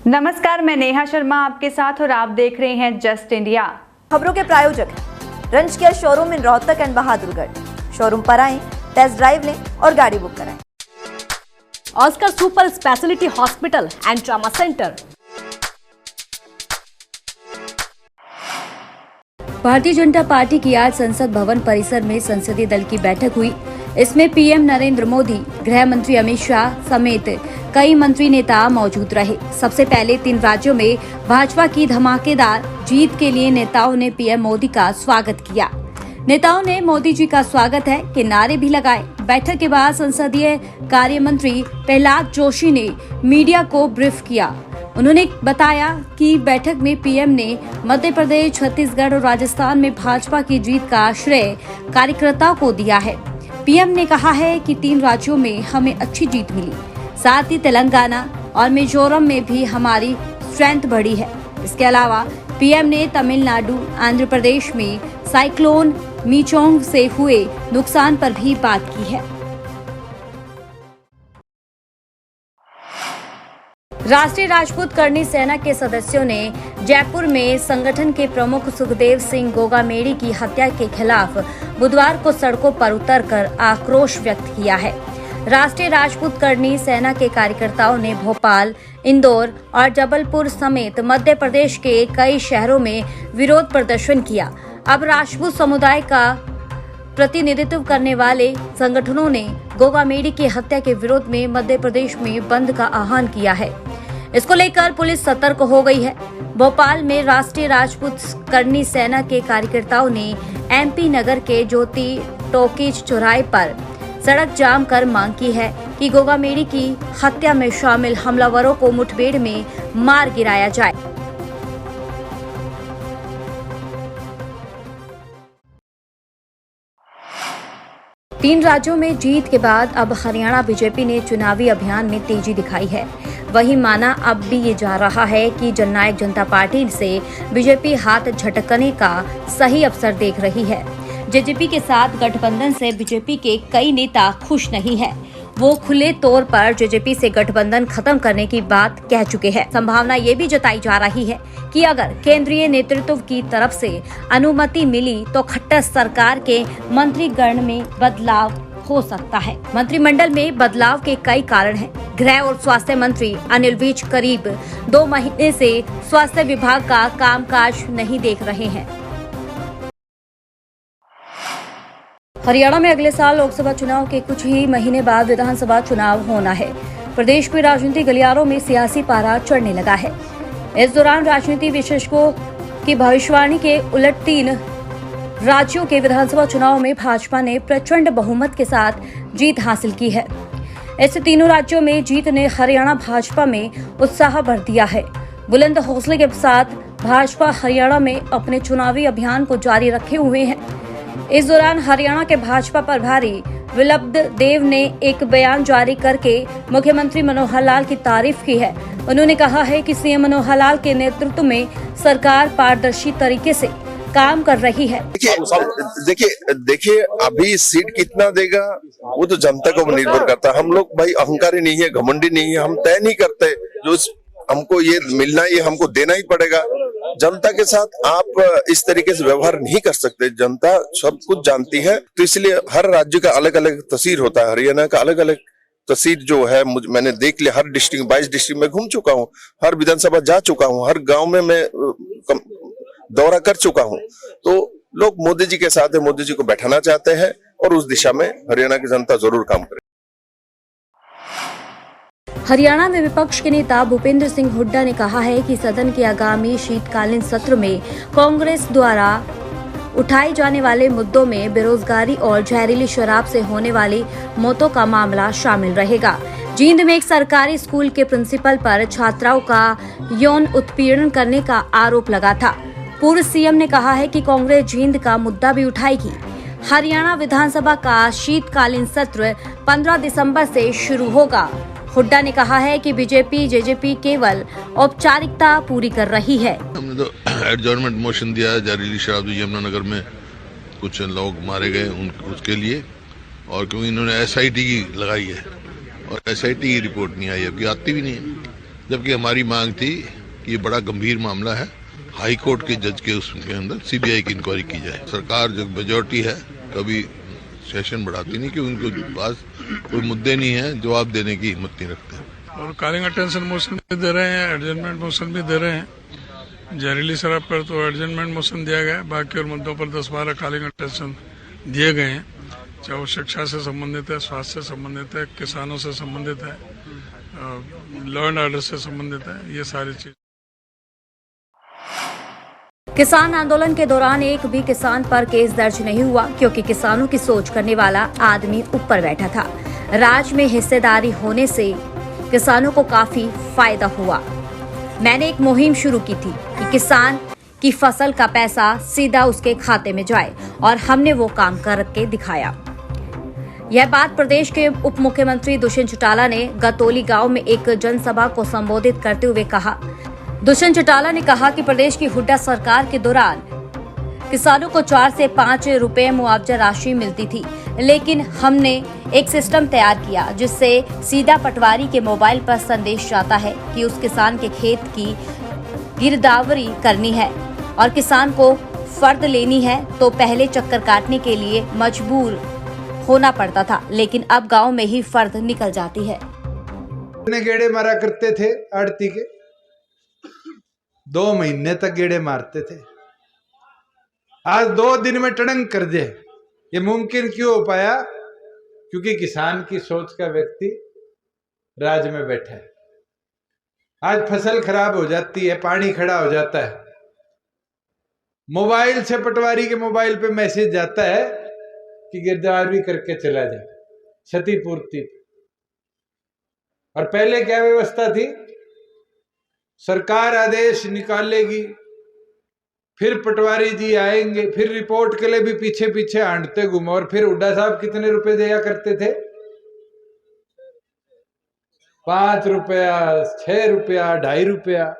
नमस्कार, मैं नेहा शर्मा आपके साथ और आप देख रहे हैं जस्ट इंडिया। खबरों के प्रायोजक हैं रंज care showroom in Rohtak and Bahadurgarh. Showroom पर आएं, टेस्ट ड्राइव लें और गाड़ी बुक कराएं। Oscar super speciality hospital and trauma centre. Bharatiya Janata party की आज संसद भवन परिसर में संसदीय दल की बैठक हुई। इसमें पीएम नरेंद्र मोदी, गृह मंत्री अमित शाह समेत कई मंत्री नेता मौजूद रहे। सबसे पहले 3 राज्यों में भाजपा की धमाकेदार जीत के लिए नेताओं ने पीएम मोदी का स्वागत किया। नेताओं ने मोदी जी का स्वागत है के नारे भी लगाए। बैठक के बाद संसदीय कार्य मंत्री प्रहलाद जोशी ने मीडिया को ब्रीफ किया। उन्होंने बताया कि बैठक में पीएम ने मध्य प्रदेश, छत्तीसगढ़ और राजस्थान में भाजपा की जीत का श्रेय कार्यकर्ताओं को दिया है। पीएम ने कहा है कि 3 राज्यों में हमें अच्छी जीत मिली, साथ ही तेलंगाना और मिजोरम में भी हमारी स्ट्रेंथ बढ़ी है। इसके अलावा पीएम ने तमिलनाडु, आंध्र प्रदेश में साइक्लोन मीचोंग से हुए नुकसान पर भी बात की है। राष्ट्रीय राजपूत करनी सेना के सदस्यों ने जयपुर में संगठन के प्रमुख सुखदेव सिंह गोगामेड़ी की हत्या के खिलाफ बुधवार को सड़कों पर उतरकर आक्रोश व्यक्त किया है। राष्ट्रीय राजपूत करनी सेना के कार्यकर्ताओं ने भोपाल, इंदौर और जबलपुर समेत मध्य प्रदेश के कई शहरों में विरोध प्रदर्शन किया। अब राजपूत समुदाय का प्रतिनिधित्व करने वाले संगठनों ने गोगामेड़ी की हत्या के विरोध में मध्य प्रदेश में बंद का आह्वान किया है। इसको लेकर पुलिस सतर्क हो गई है। भोपाल में राष्ट्रीय राजपूत करनी सेना के कार्यकर्ताओं ने एमपी नगर के ज्योति टॉकीज चौराहे पर सड़क जाम कर मांग की है कि गोगामेड़ी की हत्या में शामिल हमलावरों को मुठभेड़ में मार गिराया जाए। तीन राज्यों में जीत के बाद अब हरियाणा बीजेपी ने चुनावी अभियान में तेजी दिखाई है। वहीं माना अब भी ये जा रहा है कि जननायक जनता पार्टी से बीजेपी हाथ झटकने का सही अवसर देख रही है। जेजेपी के साथ गठबंधन से बीजेपी के कई नेता खुश नहीं है। वो खुले तौर पर जेजेपी से गठबंधन खत्म करने की बात कह चुके हैं। संभावना ये भी जताई जा रही है कि अगर केंद्रीय नेतृत्व की तरफ से अनुमति मिली तो खट्टर सरकार के मंत्रिगण में बदलाव हो सकता है। मंत्रिमंडल में बदलाव के कई कारण हैं। गृह और स्वास्थ्य मंत्री अनिल विज करीब 2 महीने से स्वास्थ्य विभाग का कामकाज नहीं देख रहे हैं। हरियाणा में अगले साल लोकसभा चुनाव के कुछ ही महीने बाद विधानसभा चुनाव होना है। प्रदेश के राजनीतिक गलियारों में सियासी पारा चढ़ने लगा है। इस दौरान राजनीति विशेषज्ञों की भविष्यवाणी के उलट 3 राज्यों के विधानसभा चुनाव में भाजपा ने प्रचंड बहुमत के साथ जीत हासिल की है। ऐसे तीनों राज्यों में जीत ने हरियाणा भाजपा में उत्साह भर दिया है। बुलंद हौसले के साथ भाजपा हरियाणा में अपने चुनावी अभियान को जारी रखे हुए है। इस दौरान हरियाणा के भाजपा प्रभारी विप्लब देव ने एक बयान जारी करके मुख्यमंत्री मनोहर लाल की तारीफ की है। उन्होंने कहा है कि सीएम मनोहर लाल के नेतृत्व में सरकार पारदर्शी तरीके से काम कर रही है। देखिए अभी सीट कितना देगा वो तो जनता को निर्भर करता है। हम लोग भाई अहंकारी नहीं है, घमंडी नहीं है, हम तय नहीं करते। जो हमको ये मिलना ये हमको देना ही पड़ेगा। जनता के साथ आप इस तरीके से व्यवहार नहीं कर सकते। जनता सब कुछ जानती है, तो इसलिए हर राज्य का अलग अलग तस्वीर होता है। हरियाणा का अलग अलग तस्वीर जो है मैंने देख लिया। हर डिस्ट्रिक्ट 22 डिस्ट्रिक्ट में घूम चुका हूँ, हर विधानसभा जा चुका हूँ, हर गांव में मैं दौरा कर चुका हूँ। तो लोग मोदी जी के साथ है, मोदी जी को बैठाना चाहते हैं और उस दिशा में हरियाणा की जनता जरूर काम करे। हरियाणा में विपक्ष के नेता भूपेंद्र सिंह हुड्डा ने कहा है कि सदन के आगामी शीतकालीन सत्र में कांग्रेस द्वारा उठाए जाने वाले मुद्दों में बेरोजगारी और जहरीली शराब से होने वाली मौतों का मामला शामिल रहेगा। जींद में एक सरकारी स्कूल के प्रिंसिपल पर छात्राओं का यौन उत्पीड़न करने का आरोप लगा था। पूर्व सीएम ने कहा है कि कांग्रेस जींद का मुद्दा भी उठाएगी। हरियाणा विधानसभा का शीतकालीन सत्र 15 दिसंबर से शुरू होगा। हुड्डा ने कहा है कि बीजेपी जेजेपी केवल औपचारिकता पूरी कर रही है। हमने तो एडजॉर्नमेंट मोशन दिया है। जहरीली शराब यमुनानगर में कुछ लोग मारे गए उसके लिए, और क्योंकि इन्होंने एसआईटी की लगाई है और एसआईटी की रिपोर्ट नहीं आई, अभी आती भी नहीं है। जबकि हमारी मांग थी कि ये बड़ा गंभीर मामला है, हाई कोर्ट के जज के उसके अंदर सीबीआई की इंक्वायरी की जाए। सरकार जो मेजॉरिटी है कभी सेशन बढ़ाती नहीं, कि उनके पास कोई मुद्दे नहीं है, जवाब देने की हिम्मत नहीं रखते। और कॉलिंग अटेंशन मोशन भी दे रहे हैं, एडजमेंट मोशन भी दे रहे हैं। जहरीली शराब पर तो एडजमेंट मोशन दिया गया है, बाकी और मुद्दों पर 10-12 कॉलिंग अटेंशन दिए गए हैं। चाहे वो शिक्षा से संबंधित है, स्वास्थ्य से संबंधित है, किसानों से संबंधित है, लॉ एंड ऑर्डर से संबंधित है, ये सारी चीज। किसान आंदोलन के दौरान एक भी किसान पर केस दर्ज नहीं हुआ, क्योंकि किसानों की सोच करने वाला आदमी ऊपर बैठा था। राज में हिस्सेदारी होने से किसानों को काफी फायदा हुआ। मैंने एक मुहिम शुरू की थी कि किसान की फसल का पैसा सीधा उसके खाते में जाए, और हमने वो काम करके दिखाया। यह बात प्रदेश के उप मुख्यमंत्री दुष्यंत चौटाला ने गतौली गांव में एक जनसभा को संबोधित करते हुए कहा। दुष्यंत चौटाला ने कहा कि प्रदेश की हुड्डा सरकार के दौरान किसानों को 4 से 5 रुपए मुआवजा राशि मिलती थी, लेकिन हमने एक सिस्टम तैयार किया जिससे सीधा पटवारी के मोबाइल पर संदेश जाता है कि उस किसान के खेत की गिरदावरी करनी है और किसान को फर्द लेनी है, तो पहले चक्कर काटने के लिए मजबूर होना पड़ता था, लेकिन अब गांव में ही फर्द निकल जाती है। गेड़े मारा करते थे आड़ती के, 2 महीने तक गेड़े मारते थे। आज 2 दिन में टड़ंग कर दे। ये मुमकिन क्यों हो पाया? क्योंकि किसान की सोच का व्यक्ति राज में बैठा है। आज फसल खराब हो जाती है, पानी खड़ा हो जाता है, मोबाइल से पटवारी के मोबाइल पे मैसेज जाता है कि गिरदावरी करके चला जाए, क्षतिपूर्ति। और पहले क्या व्यवस्था थी? सरकार आदेश निकालेगी, फिर पटवारी जी आएंगे, फिर रिपोर्ट के लिए भी पीछे पीछे आंटते घूमो। और फिर हुड्डा साहब कितने रुपए दिया करते थे? 5 रुपया, 6 रुपया, 2.5 रुपया।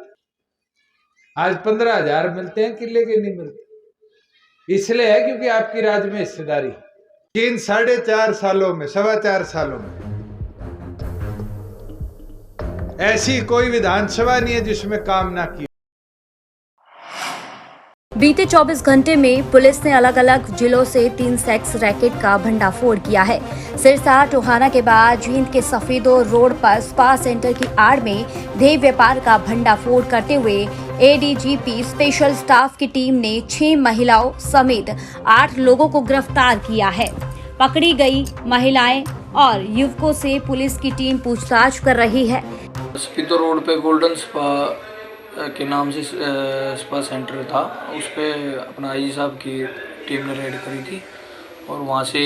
आज 15,000 मिलते हैं, किले के नहीं मिलते। इसलिए है क्योंकि आपकी राज में हिस्सेदारी। 3-4.5 सालों में, 4.25 सालों में ऐसी कोई विधानसभा नहीं है जिसमें काम ना किया। बीते 24 घंटे में पुलिस ने अलग अलग जिलों से 3 सेक्स रैकेट का भंडाफोड़ किया है। सिरसा टोहाना के बाद जींद के सफेदो रोड पर स्पा सेंटर की आड़ में देह व्यापार का भंडाफोड़ करते हुए एडीजीपी स्पेशल स्टाफ की टीम ने 6 महिलाओं समेत 8 लोगों को गिरफ्तार किया है। पकड़ी गई महिलाएं और युवकों से पुलिस की टीम पूछताछ कर रही है। सफेदो रोड पे गोल्डन स्पा के नाम से स्पा सेंटर था, उस पर अपना आईजी साहब की टीम ने रेड करी थी और वहाँ से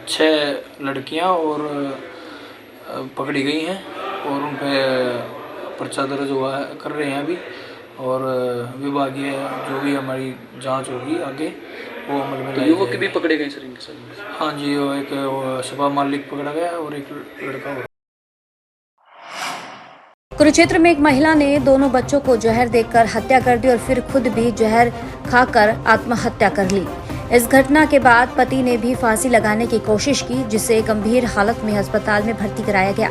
6 लड़कियाँ और पकड़ी गई हैं और उन पर पर्चा दर्ज हुआ कर रहे हैं अभी। और विभागीय जो भी हमारी जांच होगी आगे वो अमल में लाएगी। युवक भी पकड़े गए सर इनके साथ? हाँ जी, वो एक सभा मालिक पकड़ा गया और एक लड़का। कुरुक्षेत्र में एक महिला ने दोनों बच्चों को जहर देकर हत्या कर दी और फिर खुद भी जहर खाकर आत्महत्या कर ली। इस घटना के बाद पति ने भी फांसी लगाने की कोशिश की, जिसे गंभीर हालत में अस्पताल में भर्ती कराया गया।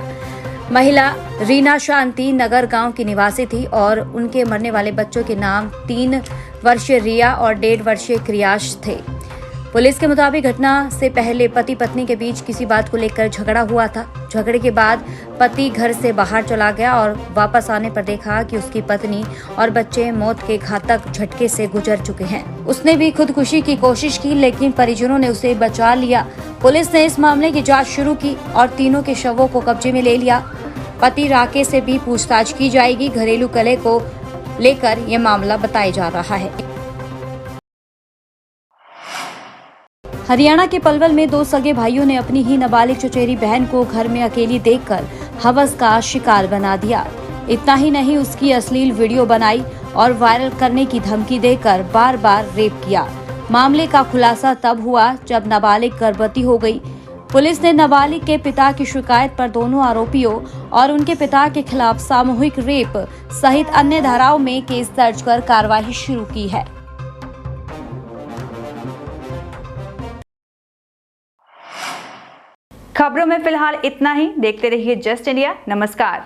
महिला रीना शांति नगर गांव की निवासी थी और उनके मरने वाले बच्चों के नाम 3 वर्षीय रिया और 1.5 वर्षीय क्रियाश थे। पुलिस के मुताबिक घटना से पहले पति पत्नी के बीच किसी बात को लेकर झगड़ा हुआ था। झगड़े के बाद पति घर से बाहर चला गया और वापस आने पर देखा कि उसकी पत्नी और बच्चे मौत के घातक झटके से गुजर चुके हैं। उसने भी खुदकुशी की कोशिश की, लेकिन परिजनों ने उसे बचा लिया। पुलिस ने इस मामले की जांच शुरू की और तीनों के शवों को कब्जे में ले लिया। पति राकेश से भी पूछताछ की जाएगी। घरेलू कलह को लेकर यह मामला बताया जा रहा है। हरियाणा के पलवल में 2 सगे भाइयों ने अपनी ही नाबालिग चचेरी बहन को घर में अकेली देखकर हवस का शिकार बना दिया। इतना ही नहीं, उसकी अश्लील वीडियो बनाई और वायरल करने की धमकी देकर बार बार रेप किया। मामले का खुलासा तब हुआ जब नाबालिग गर्भवती हो गई। पुलिस ने नाबालिग के पिता की शिकायत पर दोनों आरोपियों और उनके पिता के खिलाफ सामूहिक रेप सहित अन्य धाराओं में केस दर्ज कर कार्रवाई शुरू की है। खबरों में फिलहाल इतना ही। देखते रहिए जस्ट इंडिया। नमस्कार।